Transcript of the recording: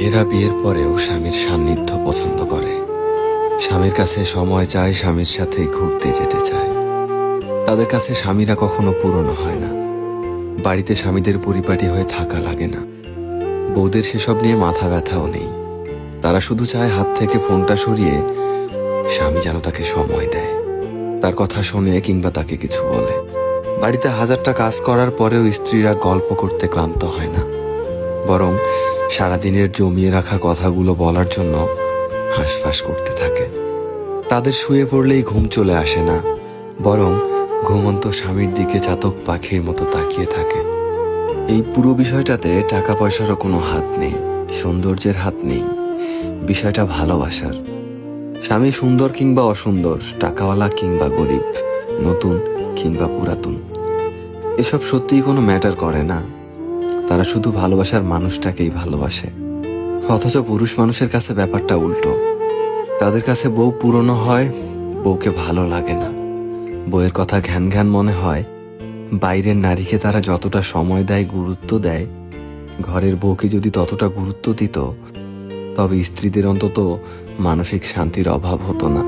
মেয়েরা বিয়ের পরেও স্বামীর সান্নিধ্য পছন্দ করে। স্বামীর কাছে সময় চায়, স্বামীর সাথে ঘুরতে যেতে চায়। তাদের কাছে স্বামীরা কখনো পুরনো হয় না। বাড়িতে স্বামীদের পরিপাটি হয়ে থাকা লাগে না। বউদের সেসব নিয়ে মাথা ব্যথাও নেই। তারা শুধু চায় হাত থেকে ফোনটা সরিয়ে স্বামী যেন তাকে সময় দেয়, তার কথা শোনে কিংবা তাকে কিছু বলে। বাড়িতে হাজারটা কাজ করার পরেও স্ত্রীরা গল্প করতে ক্লান্ত হয় না, বরং সারাদিনের জমিয়ে রাখা কথাগুলো বলার জন্য হাঁসফাঁস করতে থাকে। তাদের শুয়ে পড়লেই ঘুম চলে আসে না, বরং ঘুমন্ত স্বামীর দিকে চাতক পাখির মতো তাকিয়ে থাকে। এই পুরো বিষয়টাতে টাকা পয়সারও কোনো হাত নেই, সৌন্দর্যের হাত নেই। বিষয়টা ভালোবাসার। স্বামী সুন্দর কিংবা অসুন্দর, টাকাওয়ালা কিংবা গরিব, নতুন কিংবা পুরাতন, এসব সত্যিই কোনো ম্যাটার করে না। তারা শুধু ভালোবাসার মানুষটাকেই ভালোবাসে। অথচ পুরুষ মানুষের কাছে ব্যাপারটা উল্টো। তাদের কাছে বউ পুরনো হয়, বউকে ভালো লাগে না। বউয়ের কথা ঘ্যান ঘ্যান মনে হয়। বাইরের নারীকে তারা যতটা সময় দেয়, গুরুত্ব দেয়, ঘরের বউকে যদি ততটা গুরুত্ব দিত, তবে স্ত্রীদের অন্তত মানসিক শান্তির অভাব হতো না।